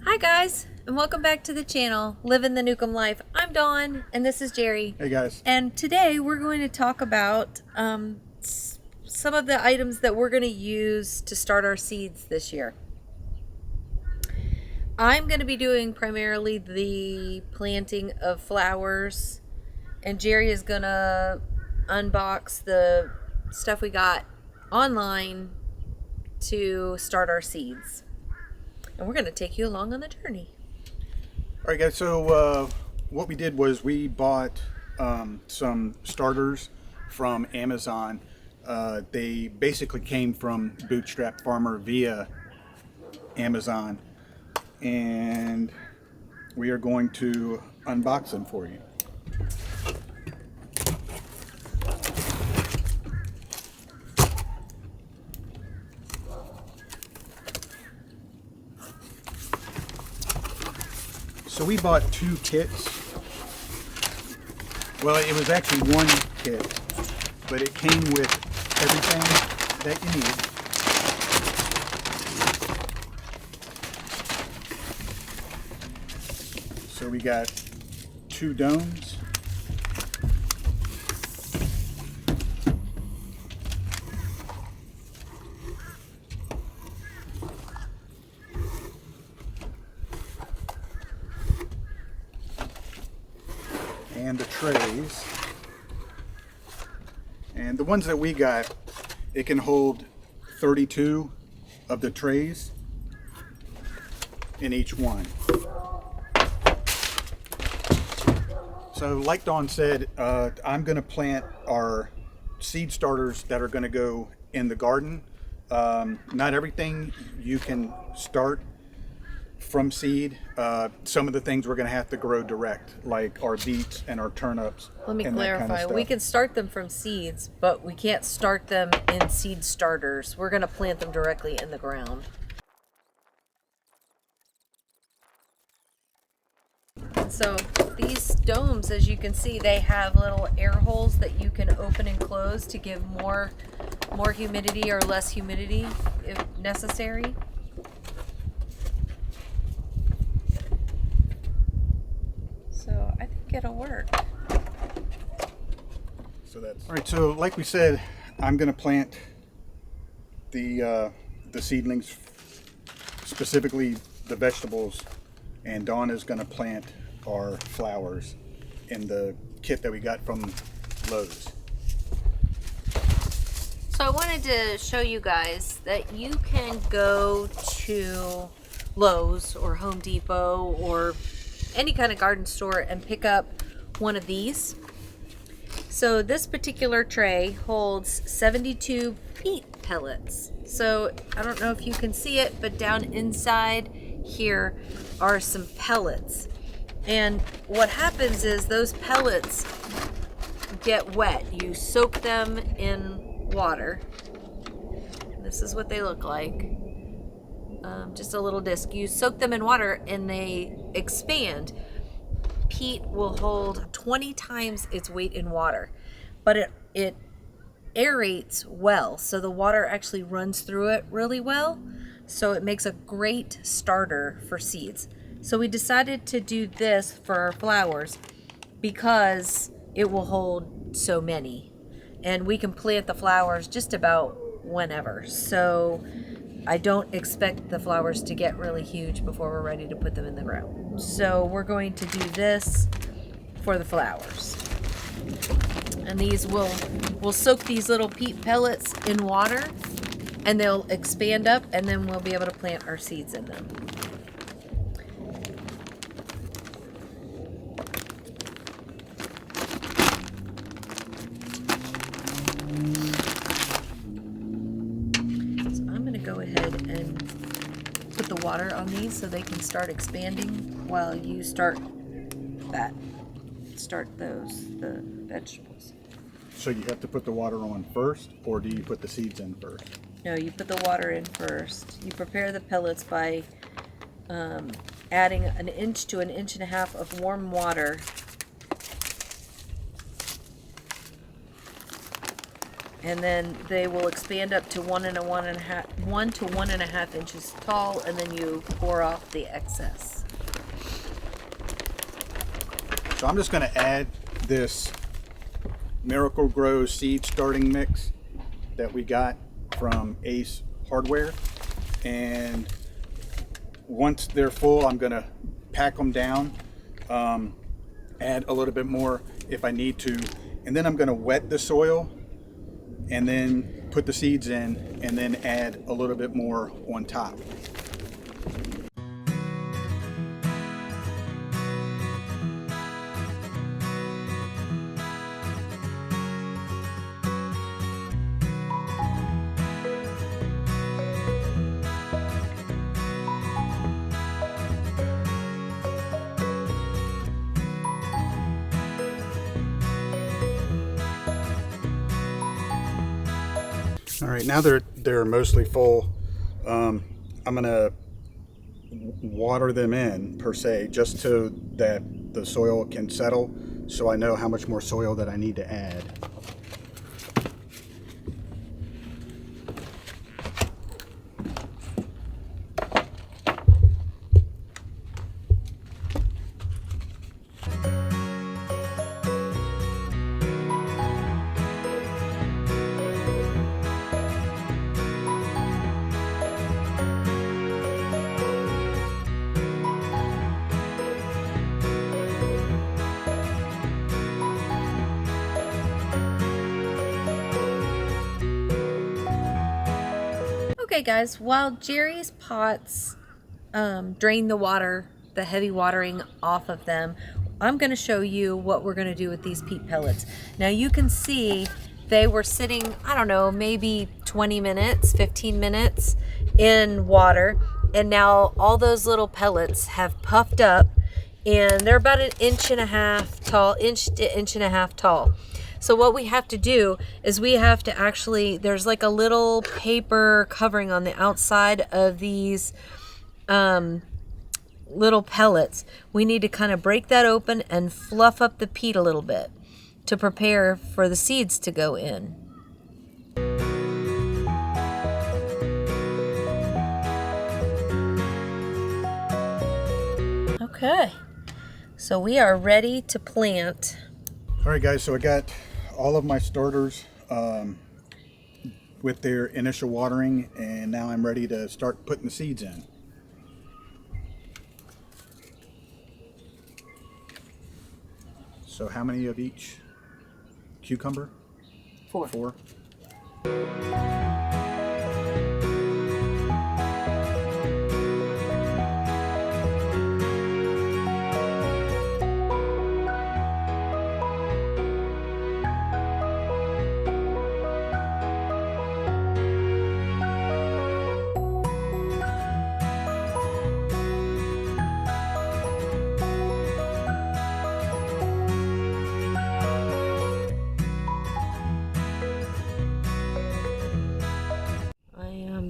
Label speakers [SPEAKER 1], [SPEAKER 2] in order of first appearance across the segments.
[SPEAKER 1] Hi guys, and welcome back to the channel, Livin the Newcomb Life. I'm Dawn, and this is Jerry.
[SPEAKER 2] Hey guys.
[SPEAKER 1] And today we're going to talk about some of the items that we're going to use to start our seeds this year. I'm going to be doing primarily the planting of flowers, and Jerry is going to unbox the stuff we got online to start our seeds. And we're going to take you along on the journey.
[SPEAKER 2] All right guys, so what we did was we bought some starters from Amazon. They basically came from Bootstrap Farmer via Amazon, and we are going to unbox them for you. So we bought two kits. Well, it was actually one kit, but it came with everything that you need. So we got two domes. And the trays, and the ones that we got, it can hold 32 of the trays in each one. So like Dawn said, I'm going to plant our seed starters that are going to go in the garden. Not everything you can start from seed. Some of the things we're going to have to grow direct, like our beets and our turnips.
[SPEAKER 1] Let me
[SPEAKER 2] and that
[SPEAKER 1] clarify.
[SPEAKER 2] kind of
[SPEAKER 1] We
[SPEAKER 2] stuff.
[SPEAKER 1] can start them from seeds, but we can't start them in seed starters. We're going to plant them directly in the ground. So these domes, as you can see, they have little air holes that you can open and close to give more humidity or less humidity if necessary. So I think it'll work.
[SPEAKER 2] So that's all right. So like we said, I'm going to plant the seedlings, specifically the vegetables, and Dawn is going to plant our flowers in the kit that we got from Lowe's.
[SPEAKER 1] So I wanted to show you guys that you can go to Lowe's or Home Depot or any kind of garden store and pick up one of these. So this particular tray holds 72 peat pellets. So I don't know if you can see it, but down inside here are some pellets. And what happens is those pellets get wet. You soak them in water. This is what they look like. Just a little disc. You soak them in water and they expand. Peat will hold 20 times its weight in water, but it aerates well, so the water actually runs through it really well, so it makes a great starter for seeds. So we decided to do this for our flowers because it will hold so many, and we can plant the flowers just about whenever. So I don't expect the flowers to get really huge before we're ready to put them in the ground. So we're going to do this for the flowers. And these we'll soak these little peat pellets in water, and they'll expand up, and then we'll be able to plant our seeds in them. Go ahead and put the water on these so they can start expanding while you start the vegetables.
[SPEAKER 2] So you have to put the water on first, or do you put the seeds in first?
[SPEAKER 1] No, you put the water in first. You prepare the pellets by adding an inch to an inch and a half of warm water and then they will expand up to 1 to 1.5 inches tall, and then you pour off the excess.
[SPEAKER 2] So I'm just going to add this Miracle Grow seed starting mix that we got from Ace Hardware, and once they're full, I'm going to pack them down, add a little bit more if I need to, and then I'm going to wet the soil and then put the seeds in and then add a little bit more on top. All right, now they're mostly full. I'm gonna water them in per se, just so that the soil can settle, so I know how much more soil that I need to add.
[SPEAKER 1] Okay guys, while Jerry's pots drain the water, the heavy watering off of them, I'm going to show you what we're going to do with these peat pellets. Now you can see they were sitting, I don't know, maybe 20 minutes, 15 minutes in water, and now all those little pellets have puffed up, and they're about 1.5 inches tall, inch to 1.5 inches tall. So what we have to do is we have to actually, there's like a little paper covering on the outside of these little pellets. We need to kind of break that open and fluff up the peat a little bit to prepare for the seeds to go in. Okay, so we are ready to plant.
[SPEAKER 2] All right guys, so I got all of my starters with their initial watering, and now I'm ready to start putting the seeds in. So how many of each cucumber?
[SPEAKER 1] 4.
[SPEAKER 2] 4.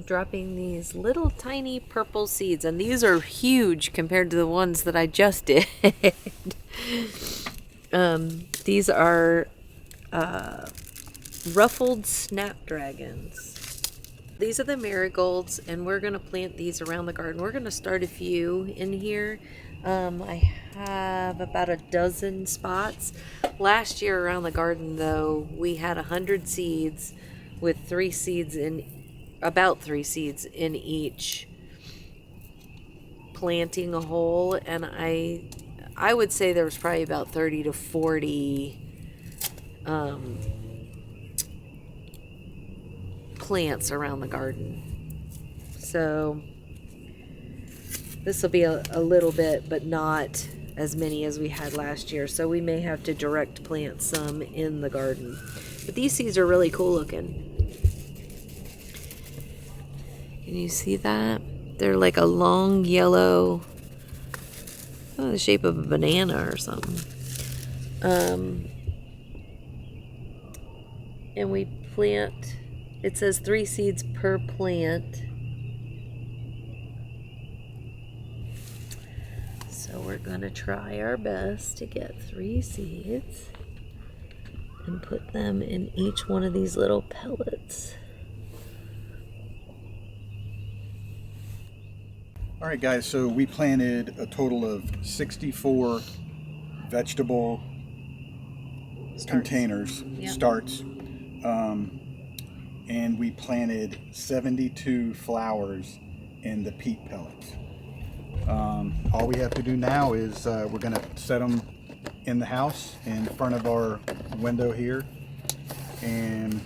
[SPEAKER 1] Dropping these little tiny purple seeds, and these are huge compared to the ones that I just did. These are ruffled snapdragons. These are the marigolds, and we're going to plant these around the garden. We're going to start a few in here. I have about 12 spots. Last year around the garden, though, we had 100 seeds with 3 seeds in about 3 seeds in each planting a hole, and I would say there was probably about 30 to 40 plants around the garden. So this will be a little bit, but not as many as we had last year, so we may have to direct plant some in the garden. But these seeds are really cool looking. Can you see that? They're like a long yellow, the shape of a banana or something. And we plant, it says 3 seeds per plant. So we're gonna try our best to get 3 seeds. and put them in each one of these little pellets.
[SPEAKER 2] All right, guys, so we planted a total of 64 vegetable containers, starts, and we planted 72 flowers in the peat pellets. All we have to do now is we're going to set them in the house in front of our window here and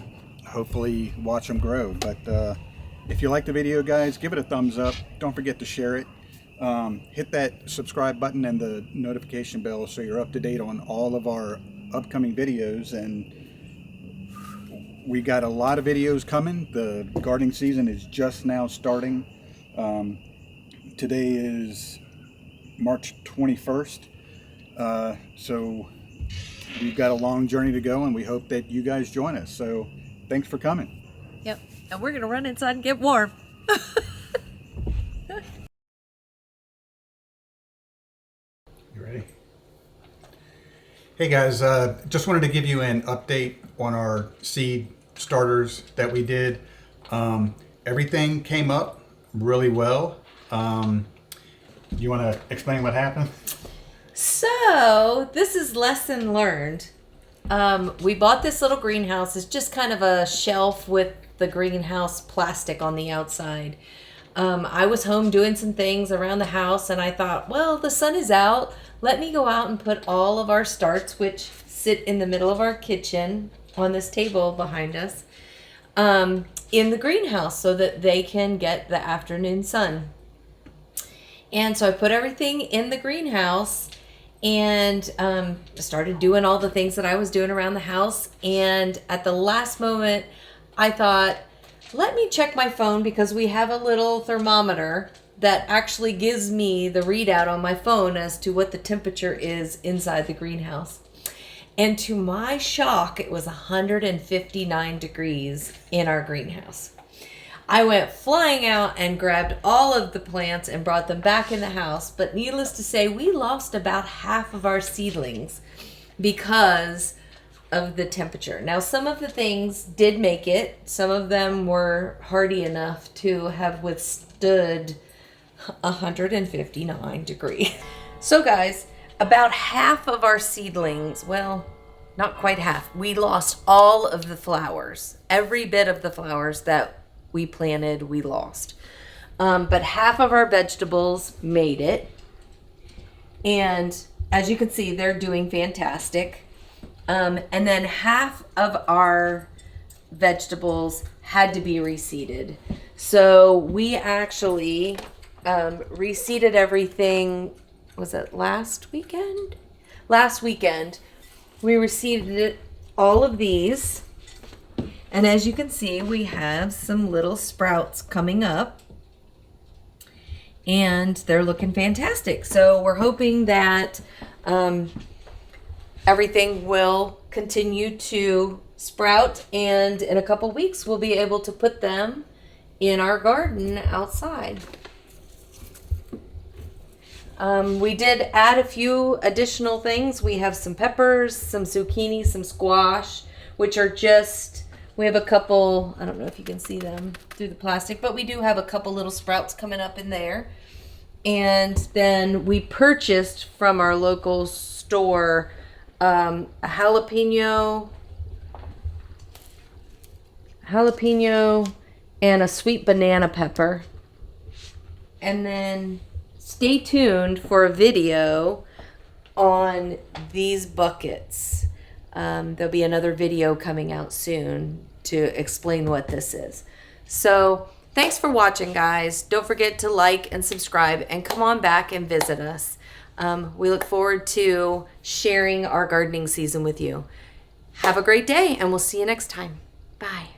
[SPEAKER 2] hopefully watch them grow. But if you like the video, guys, give it a thumbs up. Don't forget to share it. Hit that subscribe button and the notification bell so you're up to date on all of our upcoming videos. And we got a lot of videos coming. The gardening season is just now starting. Today is March 21st. So we've got a long journey to go, and we hope that you guys join us. So thanks for coming.
[SPEAKER 1] Yep. And we're going to run inside and get warm.
[SPEAKER 2] You ready? Hey guys, just wanted to give you an update on our seed starters that we did. Everything came up really well. You want to explain what happened?
[SPEAKER 1] So this is lesson learned. We bought this little greenhouse. It's just kind of a shelf with the greenhouse plastic on the outside. I was home doing some things around the house, and I thought, well, the sun is out. Let me go out and put all of our starts, which sit in the middle of our kitchen on this table behind us, in the greenhouse so that they can get the afternoon sun. And so I put everything in the greenhouse and started doing all the things that I was doing around the house. And at the last moment, I thought, let me check my phone, because we have a little thermometer that actually gives me the readout on my phone as to what the temperature is inside the greenhouse. And to my shock, it was 159 degrees in our greenhouse. I went flying out and grabbed all of the plants and brought them back in the house. But needless to say, we lost about half of our seedlings because of the temperature. Now, some of the things did make it. Some of them were hardy enough to have withstood 159 degrees. So guys, about half of our seedlings, well, not quite half, we lost all of the flowers. Every bit of the flowers that we planted, we lost. But half of our vegetables made it. And as you can see, they're doing fantastic. And then half of our vegetables had to be reseeded. So we actually reseeded everything, was it last weekend? Last weekend, we reseeded all of these. And as you can see, we have some little sprouts coming up. And they're looking fantastic. So we're hoping that everything will continue to sprout, and in a couple weeks we'll be able to put them in our garden outside. We did add a few additional things. We have some peppers, some zucchini, some squash, which are just, we have a couple, I don't know if you can see them through the plastic, but we do have a couple little sprouts coming up in there. And then we purchased from our local store a jalapeno and a sweet banana pepper. And then stay tuned for a video on these buckets. There'll be another video coming out soon to explain what this is. So thanks for watching, guys. Don't forget to like and subscribe, and come on back and visit us. We look forward to sharing our gardening season with you. Have a great day, and we'll see you next time. Bye.